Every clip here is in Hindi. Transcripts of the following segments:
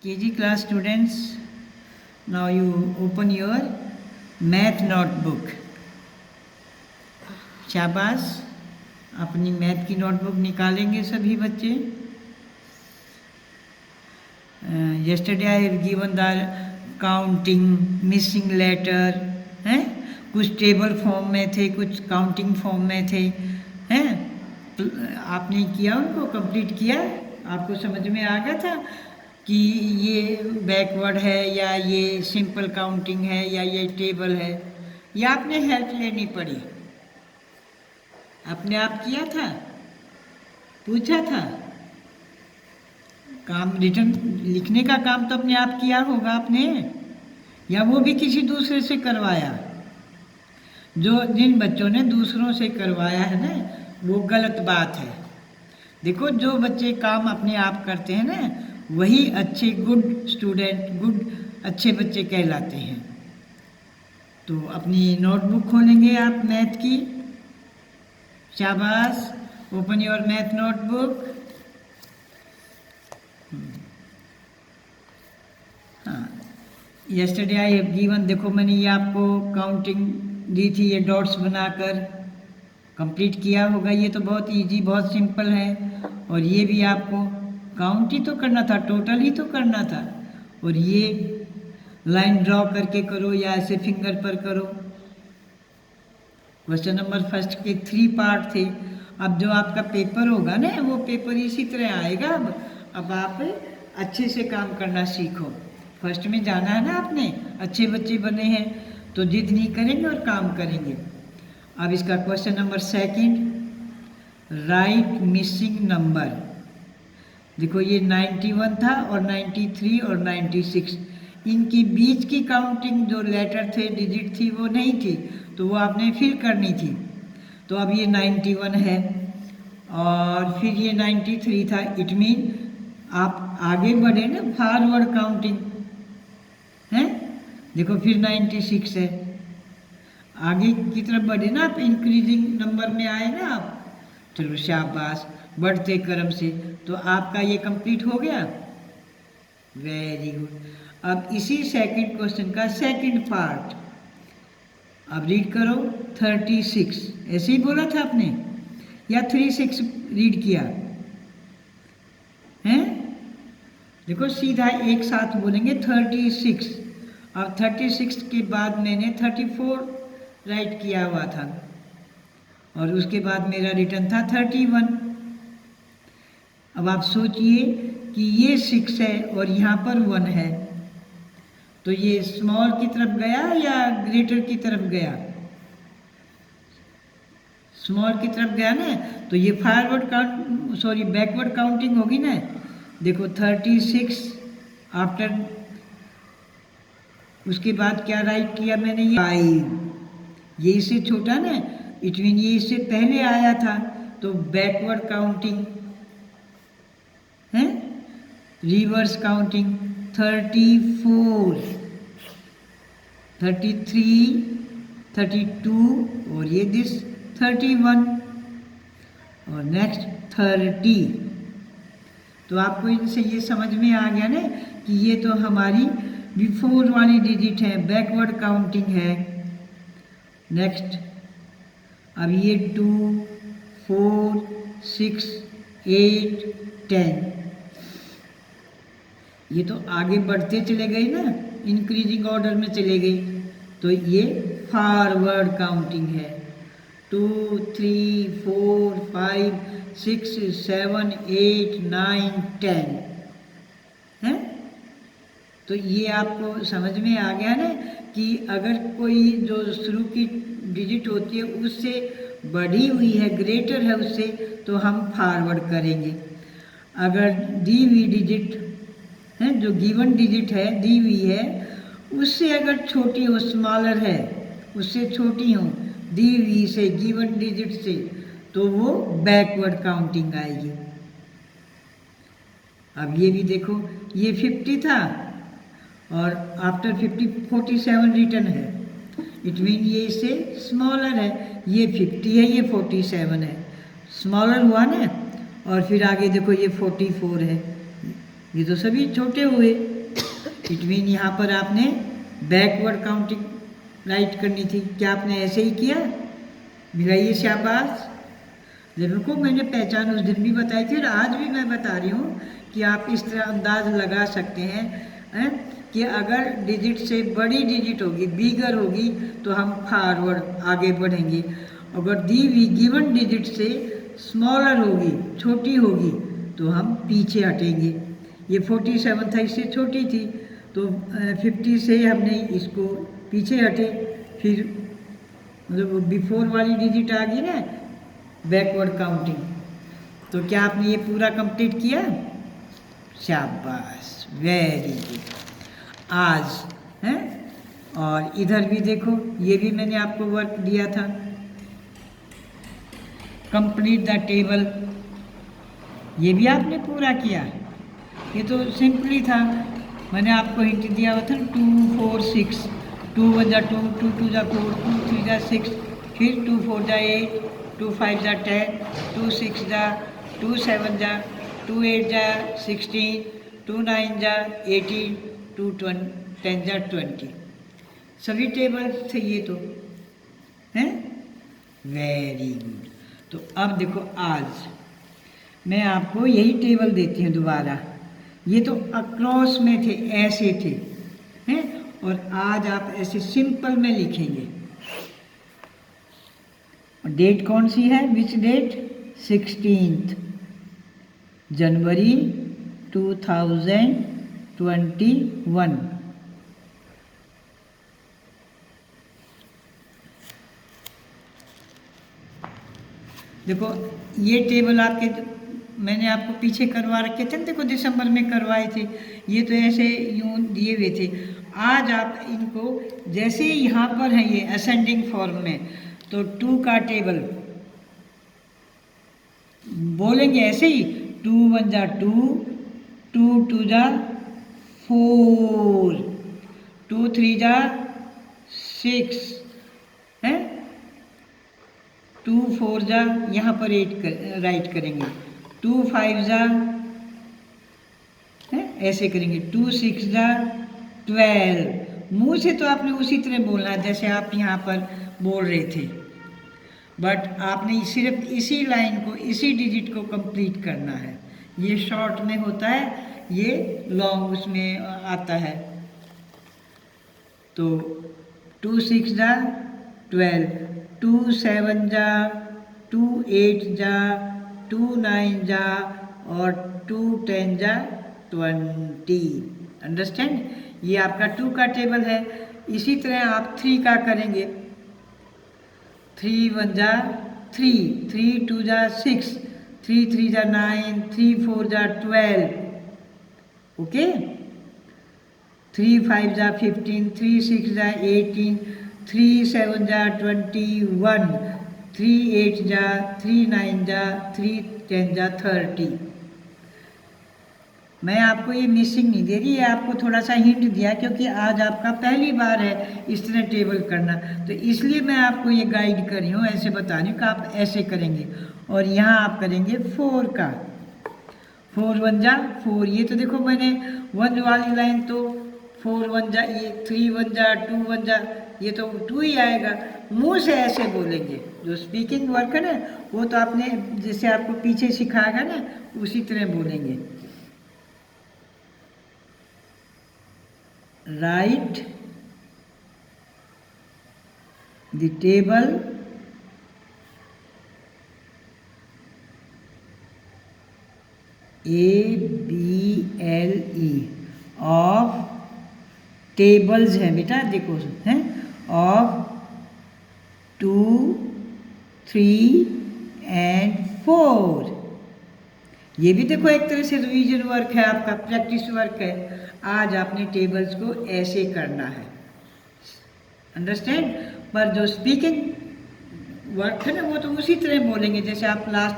KG class students, now you open your math notebook. शाबाश, अपनी मैथ की नोटबुक निकालेंगे सभी बच्चे. Yesterday I have given the counting, missing letter, हैं कुछ टेबल फॉर्म में थे, कुछ काउंटिंग फॉर्म में थे, हैं आपने किया, उनको कंप्लीट किया. आपको समझ में आ गया था कि ये बैकवर्ड है या ये सिंपल काउंटिंग है या ये टेबल है, या आपने हेल्प लेनी पड़ी? अपने आप किया था, पूछा था? काम रिटर्न लिखने का काम तो अपने आप किया होगा आपने, या वो भी किसी दूसरे से करवाया? जिन बच्चों ने दूसरों से करवाया है ना, वो गलत बात है. देखो, जो बच्चे काम अपने आप करते हैं ना, वही अच्छे गुड स्टूडेंट, अच्छे बच्चे कहलाते हैं. तो अपनी नोटबुक खोलेंगे आप मैथ की. शाबाश, ओपन योर मैथ नोटबुक. हाँ, यस्टरडे आई हैव गिवन, देखो मैंने ये आपको काउंटिंग दी थी, ये डॉट्स बनाकर कंप्लीट किया होगा. ये तो बहुत इजी, बहुत सिंपल है. और ये भी आपको काउंट ही तो करना था, टोटल ही तो करना था. और ये लाइन ड्रॉ करके करो या ऐसे फिंगर पर करो. क्वेश्चन नंबर फर्स्ट के 3 पार्ट थे. अब जो आपका पेपर होगा ना, वो पेपर इसी तरह आएगा. अब आप अच्छे से काम करना सीखो. फर्स्ट में जाना है ना आपने, अच्छे बच्चे बने हैं तो जिद नहीं करेंगे और काम करेंगे. अब इसका question number second, right missing number. देखो, ये 91 था और 93 और 96, इनकी बीच की काउंटिंग जो लेटर थे, डिजिट थी, वो नहीं थी, तो वो आपने फिल करनी थी. तो अब ये 91 है और फिर ये 93 था. इट मीन आप आगे बढ़े ना, फॉरवर्ड काउंटिंग है. देखो, फिर 96 है, आगे की तरफ बढ़े ना आप, इंक्रीजिंग नंबर में आए ना आप. चलो शाबाश, बढ़ते क्रम से. तो आपका ये कंप्लीट हो गया. Very good. अब इसी सेकंड क्वेश्चन का सेकंड पार्ट अब रीड करो. 36 ऐसे ही बोला था आपने, या 36 रीड किया है? देखो, सीधा एक साथ बोलेंगे 36. अब 36 के बाद मैंने 34 राइट किया हुआ था और उसके बाद मेरा रिटर्न था 31. अब आप सोचिए कि ये 6 है और यहाँ पर 1 है, तो ये स्मॉल की तरफ गया या ग्रेटर की तरफ गया? स्मॉल की तरफ गया ना, तो ये बैकवर्ड काउंटिंग होगी ना. देखो, 36 आफ्टर, उसके बाद क्या राइट किया मैंने? ये 5, ये इससे छोटा ना, इट मीन ये इससे पहले आया था, तो बैकवर्ड काउंटिंग है, रिवर्स काउंटिंग. 34, 33, 32 और ये दिस 31 और नेक्स्ट 30. तो आपको इनसे ये समझ में आ गया ना कि ये तो हमारी बिफोर वाली डिजिट है, बैकवर्ड काउंटिंग है. नेक्स्ट, अब ये 2, 4, 6, 8, 10, ये तो आगे बढ़ते चले गए ना, इंक्रीजिंग ऑर्डर में चले गए, तो ये फॉरवर्ड काउंटिंग है. 2, 3, 4, 5, 6, 7, 8, 9, 10 है. तो ये आपको समझ में आ गया ना कि अगर कोई जो शुरू की डिजिट होती है उससे बढ़ी हुई है, ग्रेटर है उससे, तो हम फॉरवर्ड करेंगे. अगर दी हुई डिजिट है, जो गिवन डिजिट है, दी हुई है, उससे अगर छोटी हो, स्मॉलर है, उससे छोटी हो, दी हुई से, गिवन डिजिट से, तो वो बैकवर्ड काउंटिंग आएगी. अब ये भी देखो, ये 50 था और आफ्टर 50 47 रिटर्न है. इट मीन ये इससे स्मॉलर है. ये 50 है, ये 47 है, स्मॉलर हुआ ना. और फिर आगे देखो, ये 44 है, ये तो सभी छोटे हुए। इट मीन यहाँ पर आपने बैकवर्ड काउंटिंग राइट करनी थी। क्या आपने ऐसे ही किया? मिलाइए शाबाश। जिनको मैंने पहचान उस दिन भी बताई थी और आज भी मैं बता रही हूँ कि आप इस तरह अंदाज लगा सकते हैं कि अगर डिजिट से बड़ी डिजिट होगी, बिगर होगी, तो हम फॉरवर्ड आगे बढ़ेंगे। अगर दी गिवन डिजिट से स्मॉलर होगी, छोटी होगी, तो हम पीछे हटेंगे। ये 47 था, इससे छोटी थी, तो 50 से हमने इसको पीछे हटे। फिर मतलब बिफोर वाली डिजिट आ गई ना, बैकवर्ड काउंटिंग। तो क्या आपने ये पूरा कंप्लीट किया? शाबाश, वेरी गुड। आज हैं, और इधर भी देखो, ये भी मैंने आपको वर्क दिया था, कंप्लीट द टेबल। ये भी आपने पूरा किया। ये तो सिंपली था, मैंने आपको हिंट दिया हुआ था 2 4 6, 2 1 जा 2, 2 2 जा 4, 2 3 जा 6, फिर 2 4 जा 8, 2 5 जा 10, 2 6 जा 2 7 जा 2 8 जा 16, 2 9 जा 18, 2 10 जा 20। सभी टेबल थे ये तो, हैं? Very good. तो अब देखो, आज मैं आपको यही टेबल देती हूँ दोबारा। ये तो अक्रॉस में थे, ऐसे थे, हैं? और आज आप ऐसे सिंपल में लिखेंगे। और डेट कौन सी है? Which date? 16 जनवरी 2021। देखो, ये टेबल आपके मैंने आपको पीछे करवा रखे थे, देखो दिसंबर में करवाए थे। ये तो ऐसे यूं दिए हुए थे। आज आप इनको जैसे यहाँ पर है ये असेंडिंग फॉर्म में, तो 2 का टेबल बोलेंगे ऐसे ही, 2 1 जा 2, 2 2 जा 4, 2 3 जा 6 है, 2 4 जा यहाँ पर 8 राइट करेंगे, 2 5 जा है ऐसे करेंगे, 2 6 जा 12। मुंह से तो आपने उसी तरह बोलना है जैसे आप यहाँ पर बोल रहे थे, बट आपने सिर्फ इसी लाइन को, इसी डिजिट को कंप्लीट करना है। ये शॉर्ट में होता है, ये लॉन्ग उसमें आता है। तो 2 6 जा 12, 2 7 जा 2 8 जा 2 9 जा और 2 10 जा 20। अंडरस्टैंड? ये आपका 2 का टेबल है। इसी तरह आप 3 का करेंगे। 3 1 जा 3, 3 2 जा 6, 3 3 जा 9, 3 4 जा 12। ओके, 3 5 जा 15, 3 6 जा 18, 3 7 जा 21, 3 8 जा 3 9 जा 3 10 जा 30। मैं आपको ये मिसिंग नहीं दे रही है, आपको थोड़ा सा हिंट दिया क्योंकि आज आपका पहली बार है इस तरह टेबल करना, तो इसलिए मैं आपको ये गाइड कर रही हूँ, ऐसे बता रही हूँ कि आप ऐसे करेंगे। और यहाँ आप करेंगे 4 का, 4 1 जा 4। ये तो देखो मैंने 1 वाली लाइन तो 4 1 जा, ये 3 1 जा 2 1 जा, ये तो 2 ही आएगा। मुंह से ऐसे बोलेंगे, जो स्पीकिंग वर्क है ना, वो तो आपने जैसे आपको पीछे सिखाएगा ना, उसी तरह बोलेंगे। Write the table ABLE of tables है बेटा, देखो हैं, of 2 3 and 4। ये भी देखो एक तरह से रिवीजन वर्क है, आपका प्रैक्टिस वर्क है। आज आपने टेबल्स को ऐसे करना है, अंडरस्टैंड? पर जो स्पीकिंग वर्क है ना, वो तो उसी तरह बोलेंगे जैसे आप लास्ट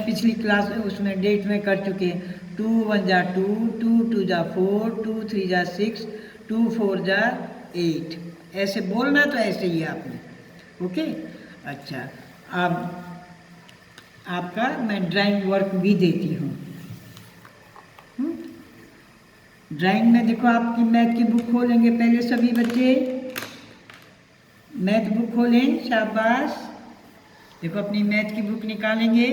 पिछली क्लास उसमें डेट में कर चुके हैं। 2 1 जा 2, 2 2 जा 4, 2 3 जा 6, 2 4 जा 8। ऐसे बोलना तो ऐसे ही है आपने। ओके, अच्छा, अब आपका मैं ड्राइंग वर्क भी देती हूँ। ड्राइंग में देखो आपकी मैथ की बुक खोलेंगे पहले सभी बच्चे, मैथ बुक खोलें, शाबाश। देखो अपनी मैथ की बुक निकालेंगे,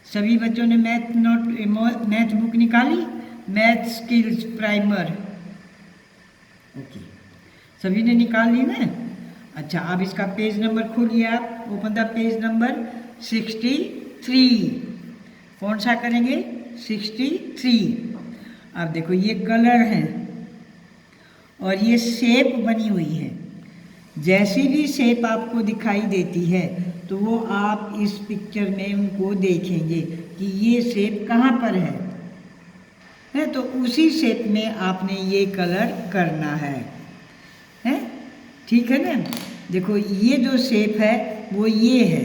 सभी बच्चों ने मैथ बुक निकाली, मैथ स्किल्स प्राइमर, ओके, सभी ने निकाल ली ना। अच्छा, अब इसका पेज नंबर खोलिए आप, ओपन द पेज नंबर 63। कौन सा करेंगे? 63। अब देखो ये कलर है और ये शेप बनी हुई है। जैसी भी शेप आपको दिखाई देती है तो वो आप इस पिक्चर में उनको देखेंगे कि ये शेप कहाँ पर है तो उसी शेप में आपने ये कलर करना है, ठीक है ना। देखो ये जो शेप है वो ये है,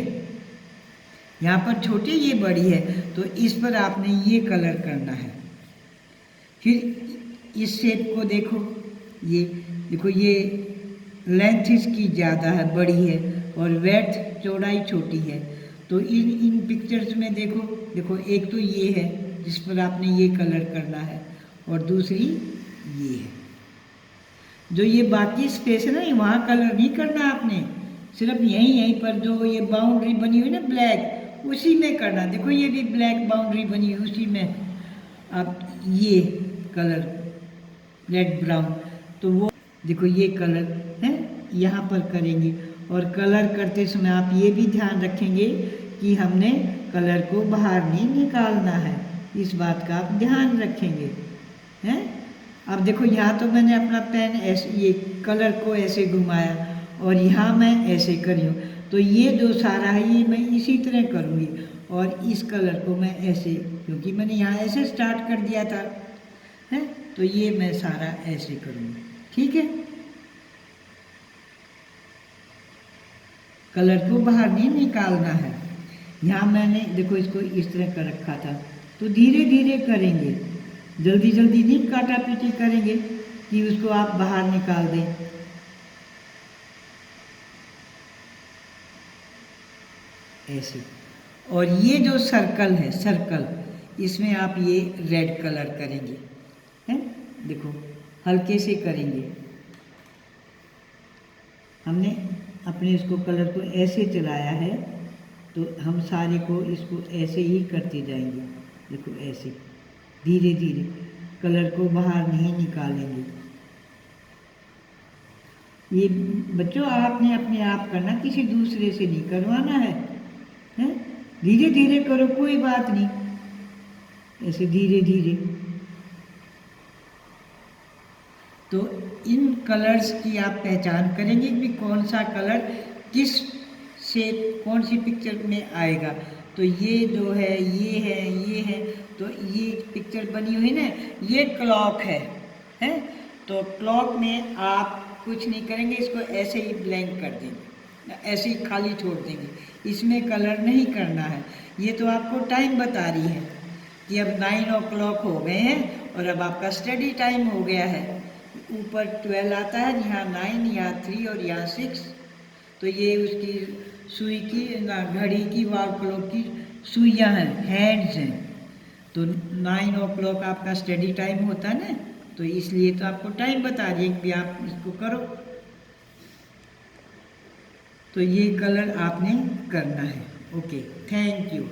यहाँ पर छोटी ये बड़ी है, तो इस पर आपने ये कलर करना है। फिर इस शेप को देखो, ये देखो ये लेंथ इसकी ज़्यादा है, बड़ी है, और वेड्थ चौड़ाई छोटी है। तो इन पिक्चर्स में देखो, देखो एक तो ये है जिस पर आपने ये कलर करना है, और दूसरी ये है। जो ये बाकी स्पेस है ना, वहाँ कलर नहीं करना आपने, सिर्फ यहीं पर जो ये बाउंड्री बनी हुई ना ब्लैक, उसी में करना। देखो ये भी ब्लैक बाउंड्री बनी हुई, उसी में अब ये कलर रेड ब्राउन, तो वो देखो ये कलर है यहाँ पर करेंगे। और कलर करते समय आप ये भी ध्यान रखेंगे कि हमने कलर को बाहर नहीं निकालना है, इस बात का आप ध्यान रखेंगे, हैं। अब देखो यहाँ तो मैंने अपना पेन ऐसे ये कलर को ऐसे घुमाया और यहाँ मैं ऐसे करी हूँ, तो ये जो सारा है ये मैं इसी तरह करूँगी, और इस कलर को मैं ऐसे, क्योंकि मैंने यहाँ ऐसे स्टार्ट कर दिया था, है, तो ये मैं सारा ऐसे करूँगी, ठीक है। कलर को बाहर नहीं निकालना है। यहाँ मैंने देखो इसको इस तरह कर रखा था, तो धीरे धीरे करेंगे, जल्दी जल्दी नहीं काटा पीटी करेंगे कि उसको आप बाहर निकाल दें। ऐसे, और ये जो सर्कल है, सर्कल, इसमें आप ये रेड कलर करेंगे, हैं, देखो हल्के से करेंगे। हमने अपने इसको कलर को ऐसे चलाया है, तो हम सारे को इसको ऐसे ही करते जाएंगे। देखो ऐसे धीरे धीरे, कलर को बाहर नहीं निकालेंगे। ये बच्चों आपने अपने आप करना, किसी दूसरे से नहीं करवाना है, हैं? धीरे धीरे करो, कोई बात नहीं, ऐसे धीरे धीरे। तो इन कलर्स की आप पहचान करेंगे कि कौन सा कलर किस शेप, कौन सी पिक्चर में आएगा। तो ये जो है, ये है, ये है, तो ये पिक्चर बनी हुई ना, ये क्लॉक है, तो क्लॉक में आप कुछ नहीं करेंगे, इसको ऐसे ही ब्लैंक कर देंगे, ऐसे ही खाली छोड़ देंगे, इसमें कलर नहीं करना है। ये तो आपको टाइम बता रही है कि अब 9 o'clock हो गए हैं और अब आपका स्टडी टाइम हो गया है। ऊपर 12 आता है, यहाँ 9, यहाँ 3 और यहाँ 6, तो ये उसकी सुई की ना, घड़ी की, वॉल क्लॉक की सुइयाँ हैं, हैंड्स हैं। तो 9 o'clock आपका स्टडी टाइम होता है ना, तो इसलिए तो आपको टाइम बता रही है कि आप इसको करो। तो ये कलर आपने करना है। Okay, thank you.